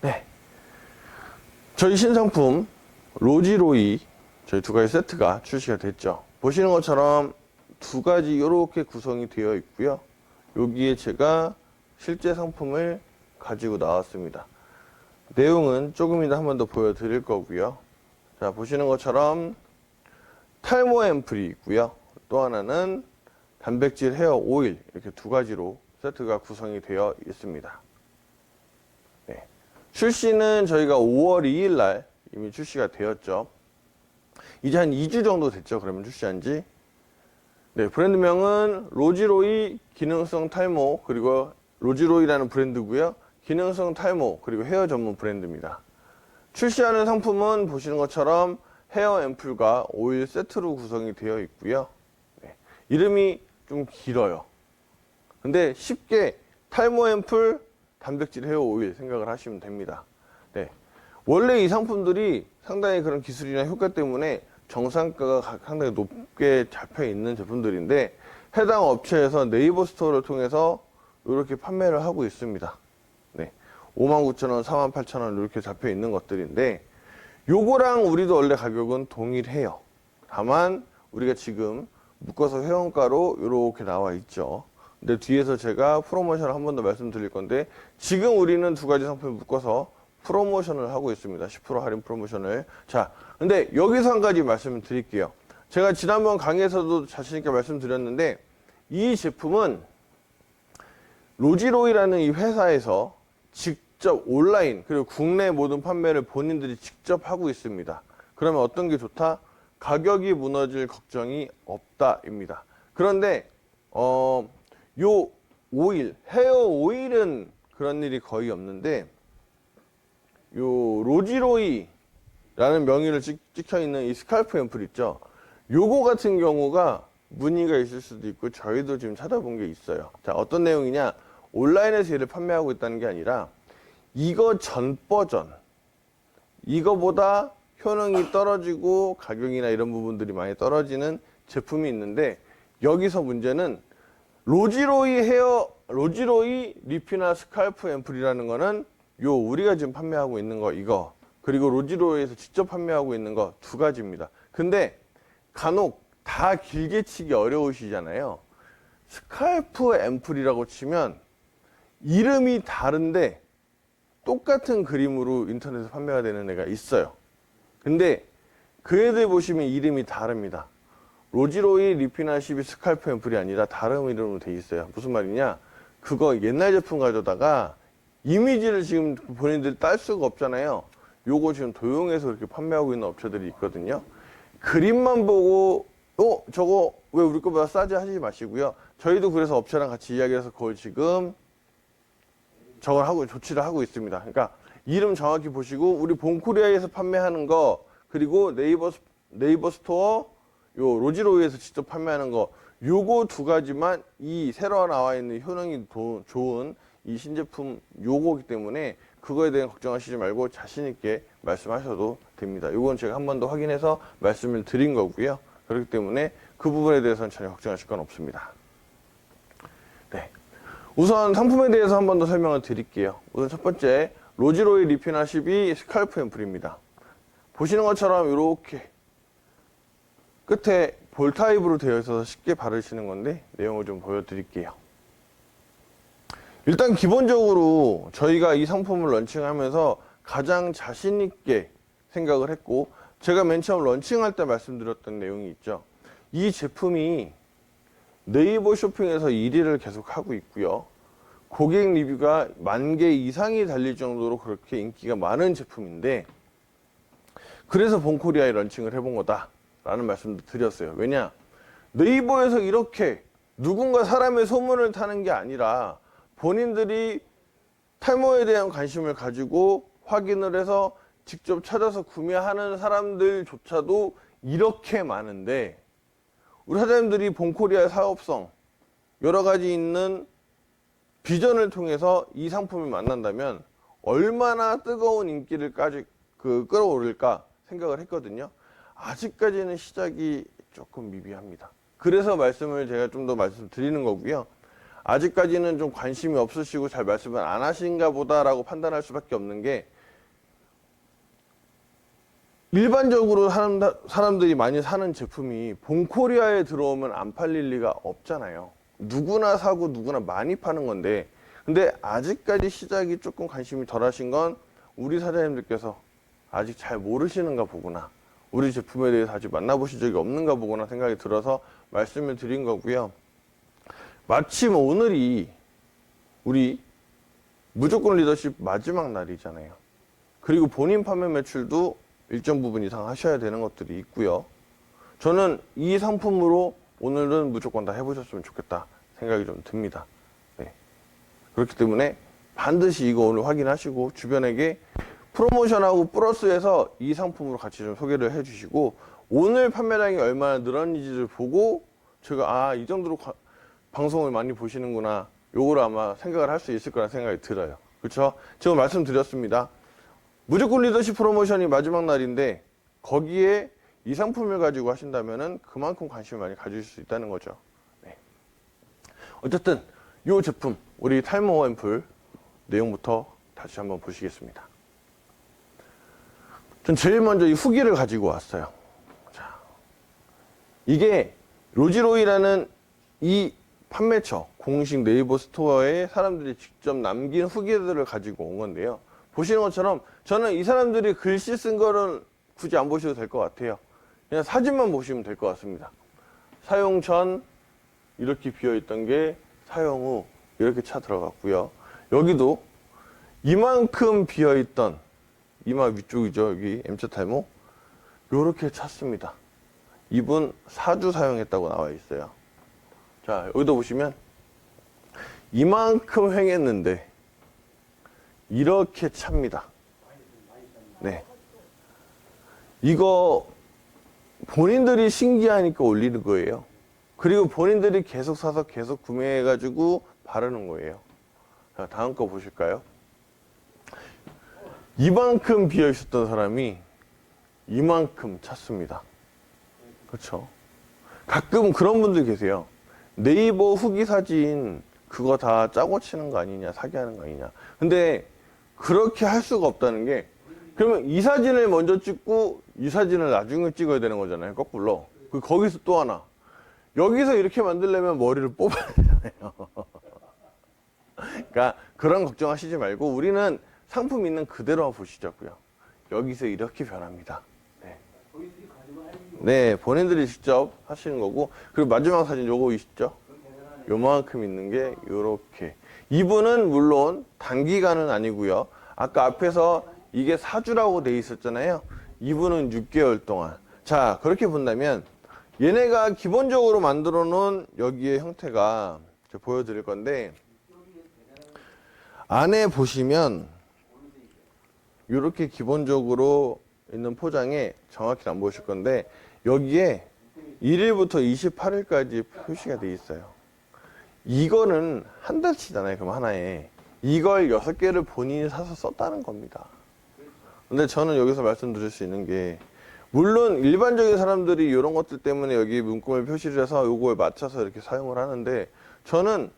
네. 저희 신상품 로지로이 저희 두 가지 세트가 출시가 됐죠. 보시는 것처럼 두 가지 이렇게 구성이 되어 있고요. 여기에 제가 실제 상품을 가지고 나왔습니다. 내용은 조금이나 한 번 더 보여드릴 거고요. 자, 보시는 것처럼 탈모 앰플이 있고요. 또 하나는 단백질 헤어 오일, 이렇게 두 가지로 세트가 구성이 되어 있습니다. 네. 출시는 저희가 5월 2일 날 이미 출시가 되었죠. 이제 한 2주 정도 됐죠. 그러면 출시한 지. 네, 브랜드명은 로지로이 기능성 탈모, 그리고 로지로이라는 브랜드고요. 기능성 탈모, 그리고 헤어 전문 브랜드입니다. 출시하는 상품은 보시는 것처럼 헤어 앰플과 오일 세트로 구성이 되어 있고요. 네, 이름이 좀 길어요. 근데 쉽게 탈모 앰플, 단백질 헤어 오일 생각을 하시면 됩니다. 네, 원래 이 상품들이 상당히 그런 기술이나 효과 때문에 정상가가 상당히 높게 잡혀 있는 제품들인데, 해당 업체에서 네이버 스토어를 통해서 이렇게 판매를 하고 있습니다. 네, 59,000원, 48,000원 이렇게 잡혀 있는 것들인데, 요거랑 우리도 원래 가격은 동일해요. 다만 우리가 지금 묶어서 회원가로 이렇게 나와 있죠. 근데 뒤에서 제가 프로모션을 한 번 더 말씀드릴 건데, 지금 우리는 두 가지 상품을 묶어서 프로모션을 하고 있습니다. 10% 할인 프로모션을. 자, 근데 여기서 한 가지 말씀을 드릴게요. 제가 지난번 강의에서도 자신있게 말씀드렸는데, 이 제품은 로지로이라는 이 회사에서 직접 온라인, 그리고 국내 모든 판매를 본인들이 직접 하고 있습니다. 그러면 어떤 게 좋다? 가격이 무너질 걱정이 없다입니다. 그런데 요 오일, 헤어 오일은 그런 일이 거의 없는데, 요 로지로이라는 명의를 찍혀 있는 이 스칼프 앰플 있죠. 요거 같은 경우가 문의가 있을 수도 있고, 저희도 지금 찾아본 게 있어요. 자, 어떤 내용이냐? 온라인에서 얘를 판매하고 있다는 게 아니라, 이거 전 버전, 이거보다 효능이 떨어지고 가격이나 이런 부분들이 많이 떨어지는 제품이 있는데, 여기서 문제는 로지로이 리피나 스칼프 앰플이라는 거는 요 우리가 지금 판매하고 있는 거 이거, 그리고 로지로이에서 직접 판매하고 있는 거 두 가지입니다. 근데 간혹 다 길게 치기 어려우시잖아요. 스칼프 앰플이라고 치면 이름이 다른데 똑같은 그림으로 인터넷에 판매가 되는 애가 있어요. 근데 그 애들 보시면 이름이 다릅니다. 로지로이 리피나 12 스칼프 앰플이 아니라 다른 이름으로 돼 있어요. 무슨 말이냐? 그거 옛날 제품 가져다가 이미지를 지금 본인들이 딸 수가 없잖아요. 요거 지금 도용해서 그렇게 판매하고 있는 업체들이 있거든요. 그림만 보고 저거 왜 우리 거보다 싸지 하지 마시고요. 저희도 그래서 업체랑 같이 이야기해서 그걸 지금 저걸 하고 조치를 하고 있습니다. 그러니까 이름 정확히 보시고, 우리 본코리아에서 판매하는 거, 그리고 네이버 스토어 요 로지로이에서 직접 판매하는 거, 요거 두 가지만 이 새로 나와 있는 효능이 좋은 이 신제품 요거기 때문에 그거에 대해 걱정하시지 말고 자신 있게 말씀하셔도 됩니다. 요건 제가 한 번 더 확인해서 말씀을 드린 거고요. 그렇기 때문에 그 부분에 대해서는 전혀 걱정하실 건 없습니다. 네. 우선 상품에 대해서 한 번 더 설명을 드릴게요. 우선 첫 번째, 로지로이 리피나 12 스칼프 앰플입니다. 보시는 것처럼 이렇게 끝에 볼 타입으로 되어 있어서 쉽게 바르시는 건데, 내용을 좀 보여드릴게요. 일단 기본적으로 저희가 이 상품을 런칭하면서 가장 자신 있게 생각을 했고, 제가 맨 처음 런칭할 때 말씀드렸던 내용이 있죠. 이 제품이 네이버 쇼핑에서 1위를 계속 하고 있고요. 고객 리뷰가 10,000개 이상이 달릴 정도로 그렇게 인기가 많은 제품인데, 그래서 본코리아에 런칭을 해본 거다 라는 말씀도 드렸어요. 왜냐? 네이버에서 이렇게 누군가 사람의 소문을 타는 게 아니라 본인들이 탈모에 대한 관심을 가지고 확인을 해서 직접 찾아서 구매하는 사람들조차도 이렇게 많은데, 우리 사장님들이 본코리아의 사업성, 여러 가지 있는 비전을 통해서 이 상품을 만난다면 얼마나 뜨거운 인기를 끌어오를까 생각을 했거든요. 아직까지는 시작이 조금 미비합니다. 그래서 말씀을 제가 좀 더 말씀드리는 거고요. 아직까지는 좀 관심이 없으시고 잘 말씀을 안 하신가 보다라고 판단할 수밖에 없는 게, 일반적으로 사람들이 많이 사는 제품이 본코리아에 들어오면 안 팔릴 리가 없잖아요. 누구나 사고 누구나 많이 파는 건데, 근데 아직까지 시작이 조금 관심이 덜 하신 건 우리 사장님들께서 아직 잘 모르시는가 보구나, 우리 제품에 대해서 아직 만나보신 적이 없는가 보구나 생각이 들어서 말씀을 드린 거고요. 마침 오늘이 우리 무조건 리더십 마지막 날이잖아요. 그리고 본인 판매 매출도 일정 부분 이상 하셔야 되는 것들이 있고요. 저는 이 상품으로 오늘은 무조건 다 해보셨으면 좋겠다 생각이 좀 듭니다. 네. 그렇기 때문에 반드시 이거 오늘 확인하시고 주변에게 프로모션하고 플러스해서 이 상품으로 같이 좀 소개를 해주시고, 오늘 판매량이 얼마나 늘었는지를 보고 제가 이 정도로 방송을 많이 보시는구나, 요거를 아마 생각을 할 수 있을 거라 생각이 들어요. 그렇죠? 제가 말씀드렸습니다. 무조건 리더십 프로모션이 마지막 날인데 거기에 이 상품을 가지고 하신다면은 그만큼 관심을 많이 가지실 수 있다는 거죠. 네. 어쨌든 이 제품, 우리 탈모 앰플 내용부터 다시 한번 보시겠습니다. 전 제일 먼저 이 후기를 가지고 왔어요. 자, 이게 로지로이라는 이 판매처 공식 네이버 스토어에 사람들이 직접 남긴 후기들을 가지고 온 건데요. 보시는 것처럼 저는 이 사람들이 글씨 쓴 거는 굳이 안 보셔도 될 것 같아요. 그냥 사진만 보시면 될 것 같습니다. 사용 전 이렇게 비어있던 게 사용 후 이렇게 차 들어갔고요. 여기도 이만큼 비어있던 이마 위쪽이죠. 여기 M자 탈모 요렇게 찼습니다. 이분 4주 사용했다고 나와 있어요. 자, 여기도 보시면 이만큼 횡했는데 이렇게 찹니다. 네. 이거 본인들이 신기하니까 올리는 거예요. 그리고 본인들이 계속 사서 계속 구매해가지고 바르는 거예요. 자, 다음 거 보실까요? 이만큼 비어 있었던 사람이 이만큼 찼습니다. 그렇죠? 가끔 그런 분들 계세요. 네이버 후기 사진 그거 다 짜고 치는 거 아니냐, 사기하는 거 아니냐. 근데 그렇게 할 수가 없다는 게, 그러면 이 사진을 먼저 찍고 이 사진을 나중에 찍어야 되는 거잖아요. 거꾸로. 거기서 또 하나, 여기서 이렇게 만들려면 머리를 뽑아야 되잖아요. 그러니까 그런 걱정하시지 말고 우리는 상품 있는 그대로 보시자고요. 여기서 이렇게 변합니다. 네. 네, 본인들이 직접 하시는 거고, 그리고 마지막 사진 요거 있죠? 요만큼 있는 게 요렇게. 이분은 물론 단기간은 아니고요. 아까 앞에서 이게 4주라고 돼 있었잖아요. 이분은 6개월 동안. 자, 그렇게 본다면 얘네가 기본적으로 만들어 놓은 여기의 형태가 제가 보여드릴 건데, 안에 보시면 이렇게 기본적으로 있는 포장에 정확히 안 보실 건데, 여기에 1일부터 28일까지 표시가 돼 있어요. 이거는 한 달치잖아요. 그럼 하나에 이걸 6개를 본인이 사서 썼다는 겁니다. 근데 저는 여기서 말씀드릴 수 있는 게, 물론 일반적인 사람들이 이런 것들 때문에 여기 문구를 표시를 해서 요거에 맞춰서 이렇게 사용을 하는데, 저는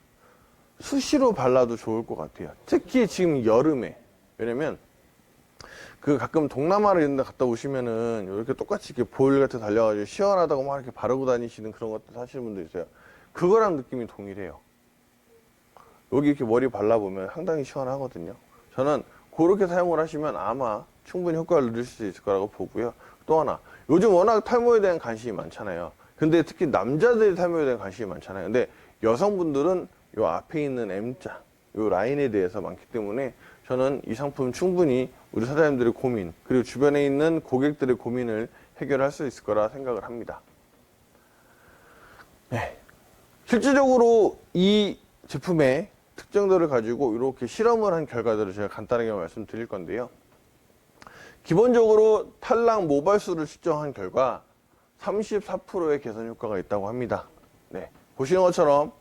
수시로 발라도 좋을 것 같아요. 특히 지금 여름에. 왜냐면 가끔 동남아를 이런 데 갔다 오시면은 이렇게 똑같이 이렇게 보일 같은 달려가지고 시원하다고 막 이렇게 바르고 다니시는 그런 것들 하시는 분도 있어요. 그거랑 느낌이 동일해요. 여기 이렇게 머리 발라보면 상당히 시원하거든요. 저는 그렇게 사용을 하시면 아마 충분히 효과를 누릴 수 있을 거라고 보고요. 또 하나, 요즘 워낙 탈모에 대한 관심이 많잖아요. 근데 특히 남자들이 탈모에 대한 관심이 많잖아요. 근데 여성분들은 요 앞에 있는 M자, 요 라인에 대해서 많기 때문에 저는 이 상품 충분히 우리 사장님들의 고민, 그리고 주변에 있는 고객들의 고민을 해결할 수 있을 거라 생각을 합니다. 네. 실질적으로 이 제품의 특징들을 가지고 이렇게 실험을 한 결과들을 제가 간단하게 말씀드릴 건데요. 기본적으로 탈락 모발수를 측정한 결과 34%의 개선 효과가 있다고 합니다. 네. 보시는 것처럼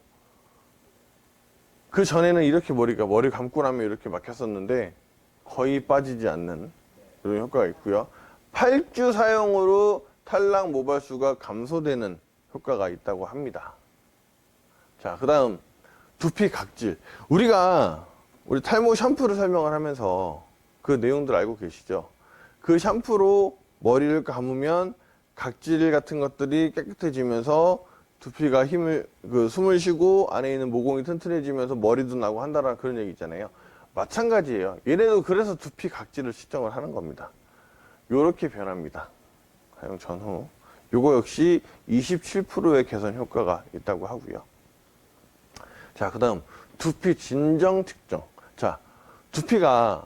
그 전에는 이렇게 머리 감고 나면 이렇게 막혔었는데 거의 빠지지 않는 그런 효과가 있고요. 8주 사용으로 탈락 모발수가 감소되는 효과가 있다고 합니다. 자, 그 다음 두피 각질. 우리 탈모 샴푸를 설명을 하면서 그 내용들 알고 계시죠? 그 샴푸로 머리를 감으면 각질 같은 것들이 깨끗해지면서 두피가 숨을 쉬고 안에 있는 모공이 튼튼해지면서 머리도 나고 한다라는 그런 얘기 있잖아요. 마찬가지예요. 얘네도 그래서 두피 각질을 측정을 하는 겁니다. 요렇게 변합니다. 사용 전후. 요거 역시 27%의 개선 효과가 있다고 하고요. 자, 그 다음 두피 진정 측정. 자, 두피가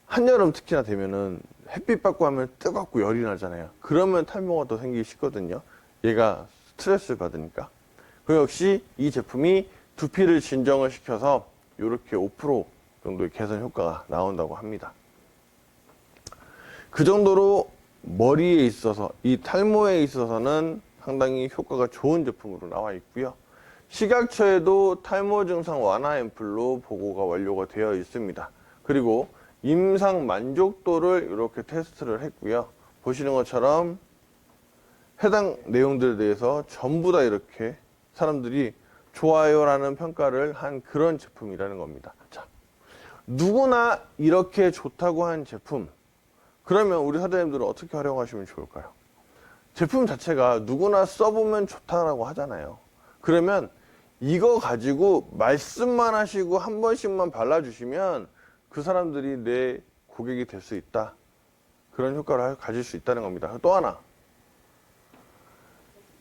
한여름 특히나 되면은 햇빛 받고 하면 뜨겁고 열이 나잖아요. 그러면 탈모가 더 생기기 쉽거든요. 얘가 스트레스를 받으니까. 그 역시 이 제품이 두피를 진정을 시켜서 이렇게 5% 정도의 개선 효과가 나온다고 합니다. 그 정도로 머리에 있어서, 이 탈모에 있어서는 상당히 효과가 좋은 제품으로 나와 있고요. 식약처에도 탈모 증상 완화 앰플로 보고가 완료가 되어 있습니다. 그리고 임상 만족도를 이렇게 테스트를 했고요. 보시는 것처럼 해당 내용들에 대해서 전부 다 이렇게 사람들이 좋아요라는 평가를 한 그런 제품이라는 겁니다. 자, 누구나 이렇게 좋다고 한 제품, 그러면 우리 사장님들은 어떻게 활용하시면 좋을까요? 제품 자체가 누구나 써보면 좋다라고 하잖아요. 그러면 이거 가지고 말씀만 하시고 한 번씩만 발라주시면 그 사람들이 내 고객이 될 수 있다. 그런 효과를 가질 수 있다는 겁니다. 또 하나.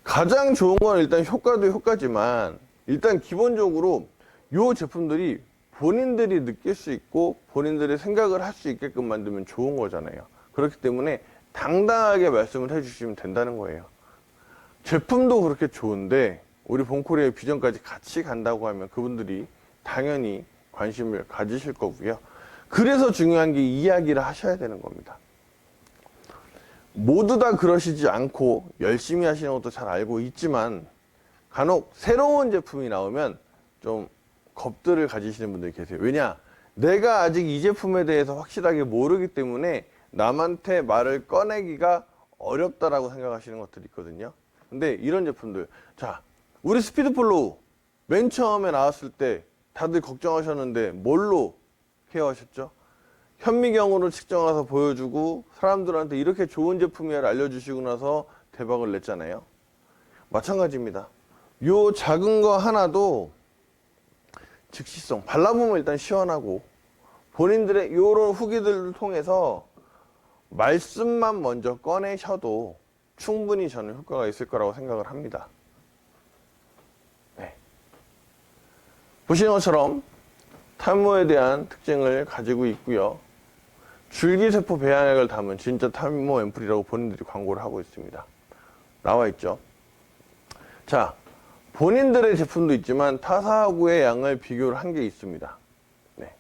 가장 좋은 건 일단 효과도 효과지만 일단 기본적으로 이 제품들이 본인들이 느낄 수 있고 본인들의 생각을 할 수 있게끔 만들면 좋은 거잖아요. 그렇기 때문에 당당하게 말씀을 해주시면 된다는 거예요. 제품도 그렇게 좋은데 우리 본코리아의 비전까지 같이 간다고 하면 그분들이 당연히 관심을 가지실 거고요. 그래서 중요한 게 이야기를 하셔야 되는 겁니다. 모두 다 그러시지 않고 열심히 하시는 것도 잘 알고 있지만 간혹 새로운 제품이 나오면 좀 겁들을 가지시는 분들이 계세요. 왜냐? 내가 아직 이 제품에 대해서 확실하게 모르기 때문에 남한테 말을 꺼내기가 어렵다라고 생각하시는 것들이 있거든요. 근데 이런 제품들, 자, 우리 스피드 폴로우 맨 처음에 나왔을 때 다들 걱정하셨는데 뭘로 케어하셨죠? 현미경으로 측정해서 보여주고 사람들한테 이렇게 좋은 제품이야를 알려주시고 나서 대박을 냈잖아요. 마찬가지입니다. 요 작은 거 하나도 즉시성, 발라보면 일단 시원하고 본인들의 요런 후기들을 통해서 말씀만 먼저 꺼내셔도 충분히 저는 효과가 있을 거라고 생각을 합니다. 네. 보시는 것처럼 탈모에 대한 특징을 가지고 있고요. 줄기세포 배양액을 담은 진짜 탈모 앰플이라고 본인들이 광고를 하고 있습니다. 나와 있죠. 자, 본인들의 제품도 있지만 타사하고의 양을 비교를 한 게 있습니다. 네.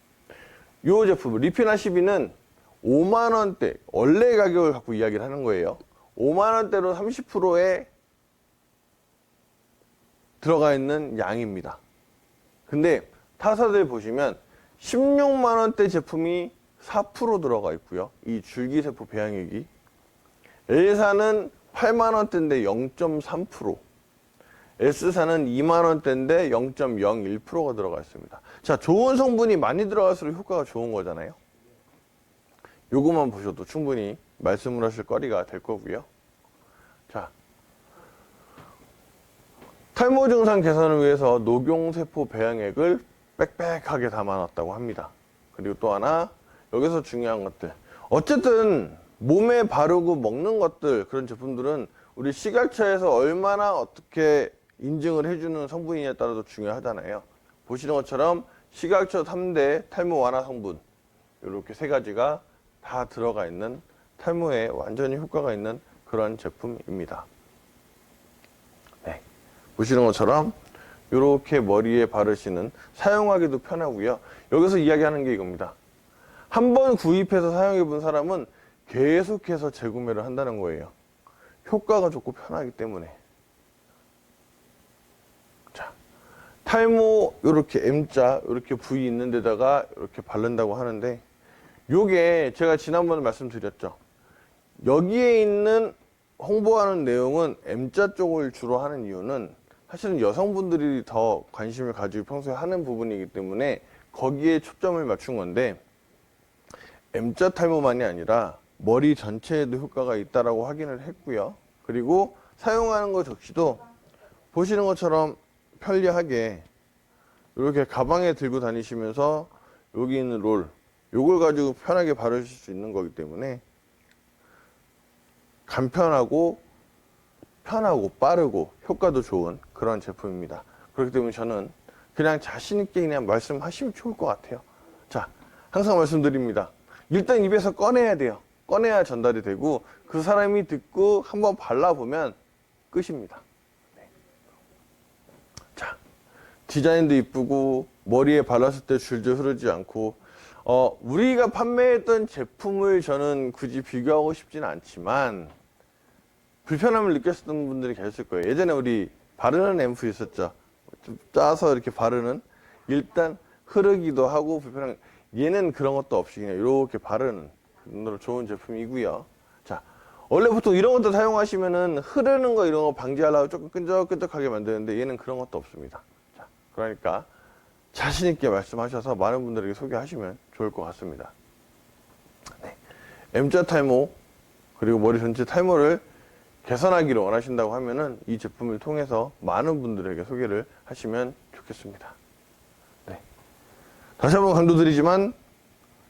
이 제품 리피나 12는 5만원대, 원래 가격을 갖고 이야기를 하는 거예요. 5만원대로 30%에 들어가 있는 양입니다. 근데 타사들 보시면 16만원대 제품이 4% 들어가 있고요. 이 줄기세포 배양액이. L사는 8만원대인데 0.3%. S사는 2만원대인데 0.01%가 들어가 있습니다. 자, 좋은 성분이 많이 들어갈수록 효과가 좋은 거잖아요. 요것만 보셔도 충분히 말씀을 하실 거리가 될 거고요. 자, 탈모 증상 개선을 위해서 녹용세포 배양액을 빽빽하게 담아놨다고 합니다. 그리고 또 하나, 여기서 중요한 것들. 어쨌든 몸에 바르고 먹는 것들, 그런 제품들은 우리 식약처에서 얼마나 어떻게 인증을 해주는 성분이냐에 따라서 중요하잖아요. 보시는 것처럼 식약처 3대 탈모 완화 성분, 이렇게 세 가지가 다 들어가 있는 탈모에 완전히 효과가 있는 그런 제품입니다. 네. 보시는 것처럼 이렇게 머리에 바르시는, 사용하기도 편하고요. 여기서 이야기하는 게 이겁니다. 한번 구입해서 사용해 본 사람은 계속해서 재구매를 한다는 거예요. 효과가 좋고 편하기 때문에. 자, 탈모 이렇게 M자 이렇게 부위 있는 데다가 이렇게 바른다고 하는데, 요게 제가 지난번에 말씀드렸죠. 여기에 있는 홍보하는 내용은 M자 쪽을 주로 하는 이유는 사실은 여성분들이 더 관심을 가지고 평소에 하는 부분이기 때문에 거기에 초점을 맞춘 건데, M자 탈모만이 아니라 머리 전체에도 효과가 있다라고 확인을 했고요. 그리고 사용하는 것 역시도 보시는 것처럼 편리하게 이렇게 가방에 들고 다니시면서 여기 있는 롤, 요걸 가지고 편하게 바르실 수 있는 거기 때문에 간편하고 편하고 빠르고 효과도 좋은 그런 제품입니다. 그렇기 때문에 저는 그냥 자신 있게 그냥 말씀하시면 좋을 것 같아요. 자, 항상 말씀드립니다. 일단 입에서 꺼내야 돼요. 꺼내야 전달이 되고 그 사람이 듣고 한번 발라보면 끝입니다. 네. 자, 디자인도 이쁘고 머리에 발랐을 때 줄줄 흐르지 않고 우리가 판매했던 제품을 저는 굳이 비교하고 싶지는 않지만 불편함을 느꼈었던 분들이 계셨을 거예요. 예전에 우리 바르는 앰플 있었죠. 좀 짜서 이렇게 바르는, 일단 흐르기도 하고 불편한, 얘는 그런 것도 없이 그냥 이렇게 바르는 그런 좋은 제품이고요. 자, 원래 보통 이런 것도 사용하시면은 흐르는 거 이런 거 방지하려고 조금 끈적끈적하게 만드는데 얘는 그런 것도 없습니다. 자, 그러니까 자신 있게 말씀하셔서 많은 분들에게 소개하시면 좋을 것 같습니다. 네. M자 탈모 그리고 머리 전체 탈모를 개선하기를 원하신다고 하면은 이 제품을 통해서 많은 분들에게 소개를 하시면 좋겠습니다. 네. 다시 한번 강조드리지만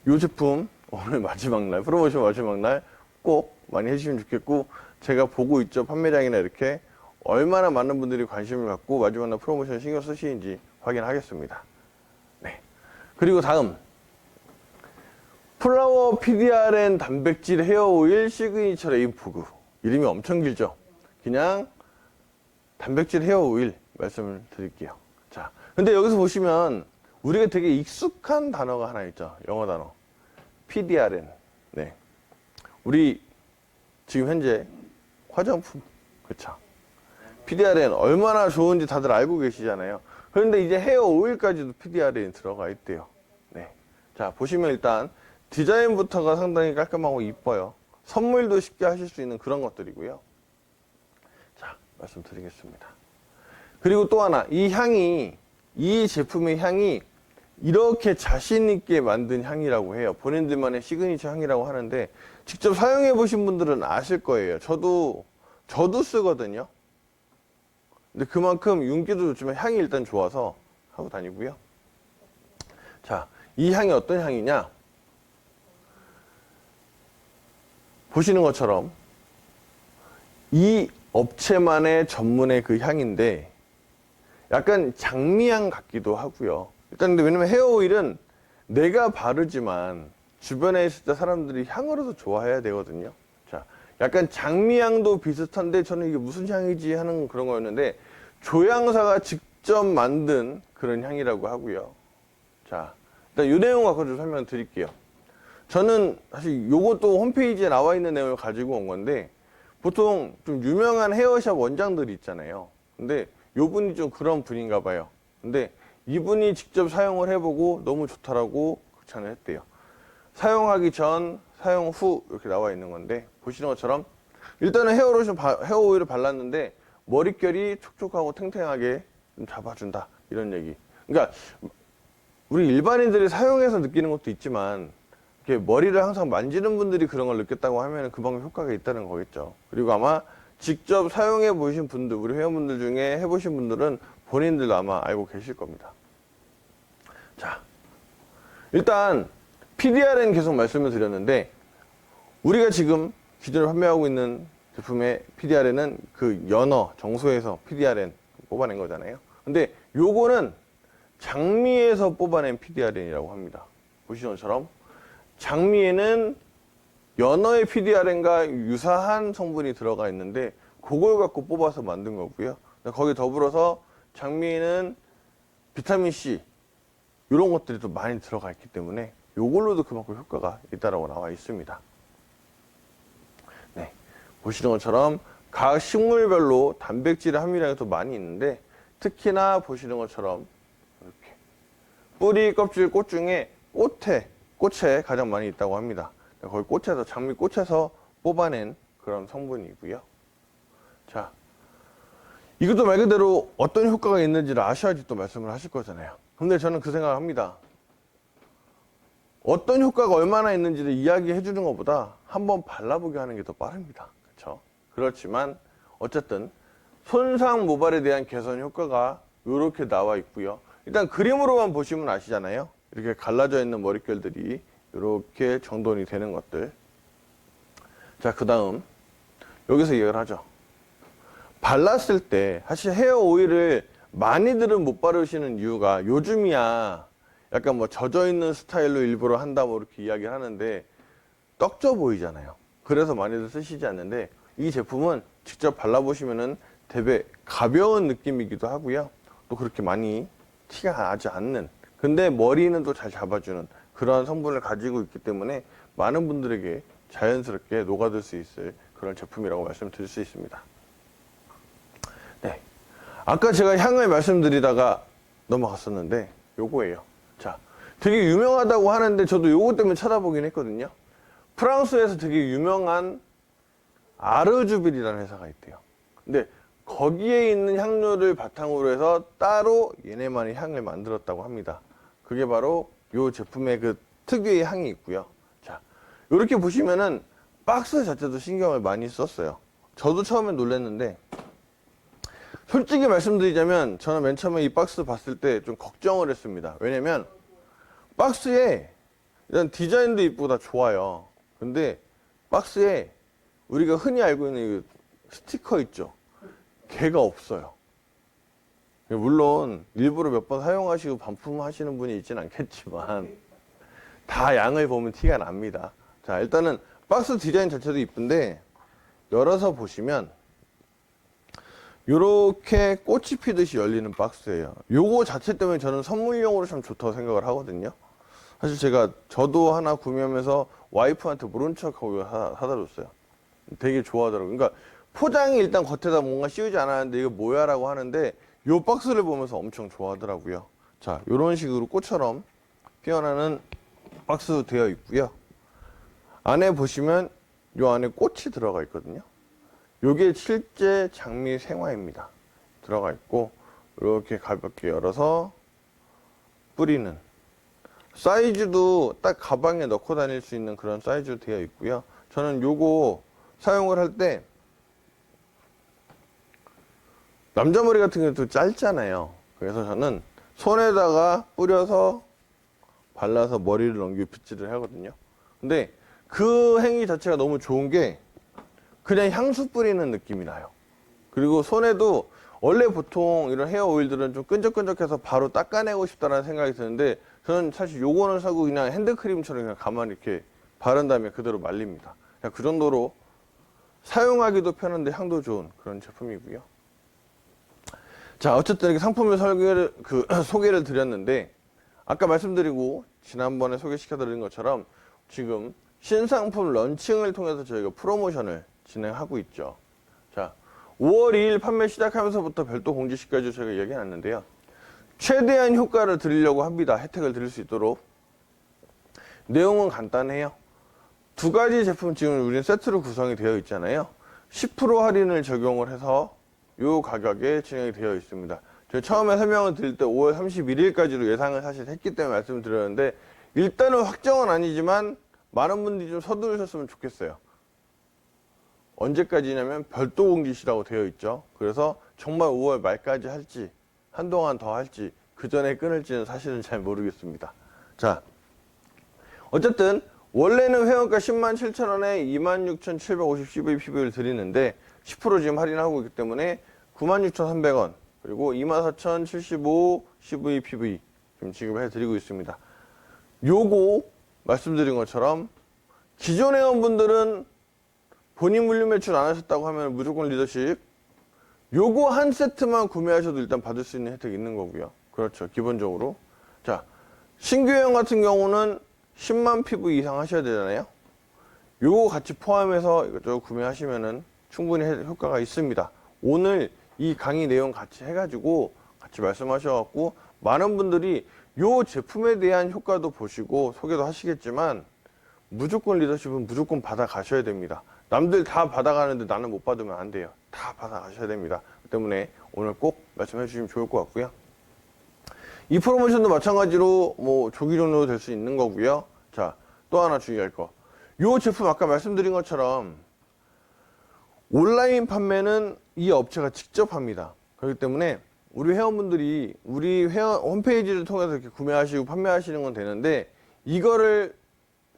이 제품 오늘 마지막 날, 프로모션 마지막 날 꼭 많이 해주시면 좋겠고, 제가 보고 있죠. 판매량이나 이렇게 얼마나 많은 분들이 관심을 갖고 마지막 날 프로모션 신경 쓰시는지 확인하겠습니다. 네. 그리고 다음 플라워 PDRN 단백질 헤어 오일 시그니처 레인포그. 이름이 엄청 길죠. 그냥 단백질 헤어 오일 말씀을 드릴게요. 자, 근데 여기서 보시면 우리가 되게 익숙한 단어가 하나 있죠. 영어 단어. PDRN. 네. 우리 지금 현재 화장품. 그쵸. PDRN 얼마나 좋은지 다들 알고 계시잖아요. 그런데 이제 헤어 오일까지도 PDRN이 들어가 있대요. 네. 자, 보시면 일단 디자인부터가 상당히 깔끔하고 이뻐요. 선물도 쉽게 하실 수 있는 그런 것들이고요. 자, 말씀드리겠습니다. 그리고 또 하나, 이 제품의 향이 이렇게 자신 있게 만든 향이라고 해요. 본인들만의 시그니처 향이라고 하는데 직접 사용해 보신 분들은 아실 거예요. 저도 쓰거든요. 근데 그만큼 윤기도 좋지만 향이 일단 좋아서 하고 다니고요. 자, 이 향이 어떤 향이냐? 보시는 것처럼 이 업체만의 전문의 그 향인데 약간 장미향 같기도 하고요. 일단 근데 왜냐면 헤어 오일은 내가 바르지만 주변에 있을 때 사람들이 향으로도 좋아해야 되거든요. 자, 약간 장미향도 비슷한데 저는 이게 무슨 향이지 하는 그런 거였는데 조향사가 직접 만든 그런 향이라고 하고요. 자, 일단 이 내용 갖고 좀 설명드릴게요. 저는 사실 요것도 홈페이지에 나와 있는 내용을 가지고 온 건데 보통 좀 유명한 헤어샵 원장들이 있잖아요. 근데 요 분이 좀 그런 분인가 봐요. 근데 이분이 직접 사용을 해보고 너무 좋다라고 극찬을 했대요. 사용하기 전, 사용 후 이렇게 나와 있는 건데 보시는 것처럼 일단은 헤어 오일을 발랐는데 머릿결이 촉촉하고 탱탱하게 좀 잡아준다 이런 얘기. 그러니까 우리 일반인들이 사용해서 느끼는 것도 있지만 이렇게 머리를 항상 만지는 분들이 그런 걸 느꼈다고 하면 그만큼 효과가 있다는 거겠죠. 그리고 아마 직접 사용해 보신 분들, 우리 회원분들 중에 해보신 분들은 본인들도 아마 알고 계실 겁니다. 자, 일단 PDRN 계속 말씀을 드렸는데 우리가 지금 기존에 판매하고 있는 제품의 PDRN은 그 연어 정소에서 PDRN 뽑아낸 거잖아요. 근데 요거는 장미에서 뽑아낸 PDRN이라고 합니다. 보시는 것처럼 장미에는 연어의 PDRN과 유사한 성분이 들어가 있는데 그걸 갖고 뽑아서 만든 거고요. 거기 더불어서 장미에는 비타민C 이런 것들이 또 많이 들어가 있기 때문에 이걸로도 그만큼 효과가 있다라고 나와 있습니다. 네, 보시는 것처럼 각 식물별로 단백질 함유량이 또 많이 있는데 특히나 보시는 것처럼 이렇게 뿌리, 껍질, 꽃 중에 꽃에 가장 많이 있다고 합니다. 거기 꽃에서, 장미 꽃에서 뽑아낸 그런 성분이고요. 자, 이것도 말 그대로 어떤 효과가 있는지를 아셔야지 또 말씀을 하실 거잖아요. 근데 저는 그 생각을 합니다. 어떤 효과가 얼마나 있는지를 이야기해 주는 것보다 한번 발라보게 하는 게 더 빠릅니다. 그렇죠? 그렇지만 어쨌든 손상 모발에 대한 개선 효과가 이렇게 나와 있고요. 일단 그림으로만 보시면 아시잖아요. 이렇게 갈라져 있는 머릿결들이 이렇게 정돈이 되는 것들. 자, 그 다음 여기서 이야기를 하죠. 발랐을 때 사실 헤어 오일을 많이들은 못 바르시는 이유가 요즘이야 약간 뭐 젖어 있는 스타일로 일부러 한다 뭐 이렇게 이야기를 하는데 떡져 보이잖아요. 그래서 많이들 쓰시지 않는데 이 제품은 직접 발라보시면은 되게 가벼운 느낌이기도 하고요. 또 그렇게 많이 티가 나지 않는, 근데 머리는 또 잘 잡아주는 그런 성분을 가지고 있기 때문에 많은 분들에게 자연스럽게 녹아들 수 있을 그런 제품이라고 말씀드릴 수 있습니다. 네, 아까 제가 향을 말씀드리다가 넘어갔었는데 요거예요. 자, 되게 유명하다고 하는데 저도 요거 때문에 찾아보긴 했거든요. 프랑스에서 되게 유명한 아르주빌이라는 회사가 있대요. 근데 거기에 있는 향료를 바탕으로 해서 따로 얘네만의 향을 만들었다고 합니다. 그게 바로 요 제품의 그 특유의 향이 있고요. 자, 이렇게 보시면은 박스 자체도 신경을 많이 썼어요. 저도 처음에 놀랐는데 솔직히 말씀드리자면 저는 맨 처음에 이 박스 봤을 때 좀 걱정을 했습니다. 왜냐면 박스에 일단 디자인도 이쁘고 다 좋아요. 근데 박스에 우리가 흔히 알고 있는 이 스티커 있죠? 걔가 없어요. 물론 일부러 몇 번 사용하시고 반품하시는 분이 있진 않겠지만 다 양을 보면 티가 납니다. 자, 일단은 박스 디자인 자체도 이쁜데 열어서 보시면 요렇게 꽃이 피듯이 열리는 박스예요. 요거 자체 때문에 저는 선물용으로 참 좋다고 생각을 하거든요. 사실 저도 하나 구매하면서 와이프한테 모른 척하고 사다 줬어요. 되게 좋아하더라고요. 그러니까 포장이 일단 겉에다 뭔가 씌우지 않았는데 이거 뭐야 라고 하는데 요 박스를 보면서 엄청 좋아하더라고요. 자, 요런 식으로 꽃처럼 피어나는 박스 되어 있고요. 안에 보시면 요 안에 꽃이 들어가 있거든요. 요게 실제 장미 생화입니다. 들어가 있고 이렇게 가볍게 열어서 뿌리는 사이즈도 딱 가방에 넣고 다닐 수 있는 그런 사이즈로 되어 있고요. 저는 요거 사용을 할 때 남자 머리 같은 경우도 짧잖아요. 그래서 저는 손에다가 뿌려서 발라서 머리를 넘기고 빗질을 하거든요. 근데 그 행위 자체가 너무 좋은 게 그냥 향수 뿌리는 느낌이 나요. 그리고 손에도 원래 보통 이런 헤어 오일들은 좀 끈적끈적해서 바로 닦아내고 싶다는 생각이 드는데 저는 사실 요거는 사고 그냥 핸드크림처럼 그냥 가만히 이렇게 바른 다음에 그대로 말립니다. 그냥 그 정도로 사용하기도 편한데 향도 좋은 그런 제품이고요. 자, 어쨌든 이렇게 상품을 소개를 드렸는데 아까 말씀드리고 지난번에 소개시켜드린 것처럼 지금 신상품 런칭을 통해서 저희가 프로모션을 진행하고 있죠. 자, 5월 2일 판매 시작하면서부터 별도 공지시까지 저희가 이야기해놨는데요. 최대한 효과를 드리려고 합니다. 혜택을 드릴 수 있도록. 내용은 간단해요. 두 가지 제품 지금 우리는 세트로 구성이 되어 있잖아요. 10% 할인을 적용을 해서 이 가격에 진행이 되어 있습니다. 제가 처음에 설명을 드릴 때 5월 31일까지로 예상을 사실 했기 때문에 말씀을 드렸는데 일단은 확정은 아니지만 많은 분들이 좀 서두르셨으면 좋겠어요. 언제까지냐면 별도 공지시라고 되어 있죠. 그래서 정말 5월 말까지 할지 한동안 더 할지 그 전에 끊을지는 사실은 잘 모르겠습니다. 자, 어쨌든 원래는 회원가 107,000원에 26,750 CV PV를 드리는데 10% 지금 할인하고 있기 때문에 96,300원 그리고 24,075 CV PV 지금 지급해 드리고 있습니다. 요거 말씀드린 것처럼 기존 회원분들은 본인 물류 매출 안 하셨다고 하면 무조건 리더십 요거 한 세트만 구매하셔도 일단 받을 수 있는 혜택이 있는 거고요. 그렇죠. 기본적으로. 자, 신규 회원 같은 경우는 10만 PV 이상 하셔야 되잖아요. 요거 같이 포함해서 이것저것 구매하시면은 충분히 효과가 있습니다. 오늘 이 강의 내용 같이 해가지고 같이 말씀하셔갖고 많은 분들이 요 제품에 대한 효과도 보시고 소개도 하시겠지만 무조건 리더십은 무조건 받아 가셔야 됩니다. 남들 다 받아가는데 나는 못 받으면 안 돼요. 다 받아 가셔야 됩니다. 그 때문에 오늘 꼭 말씀해 주시면 좋을 것 같고요. 이 프로모션도 마찬가지로 뭐 조기 종료도 될 수 있는 거고요. 자, 또 하나 주의할 거. 요 제품 아까 말씀드린 것처럼 온라인 판매는 이 업체가 직접 합니다. 그렇기 때문에 우리 회원분들이 우리 회원 홈페이지를 통해서 이렇게 구매하시고 판매하시는 건 되는데, 이거를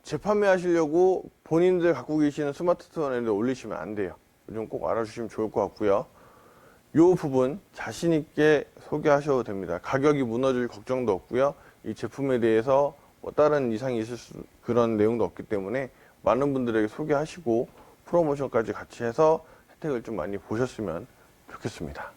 재판매 하시려고 본인들 갖고 계시는 스마트폰에 올리시면 안 돼요. 좀 꼭 알아주시면 좋을 것 같고요. 이 부분 자신 있게 소개하셔도 됩니다. 가격이 무너질 걱정도 없고요. 이 제품에 대해서 뭐 다른 이상이 있을 그런 내용도 없기 때문에 많은 분들에게 소개하시고 프로모션까지 같이 해서 혜택을 좀 많이 보셨으면 좋겠습니다.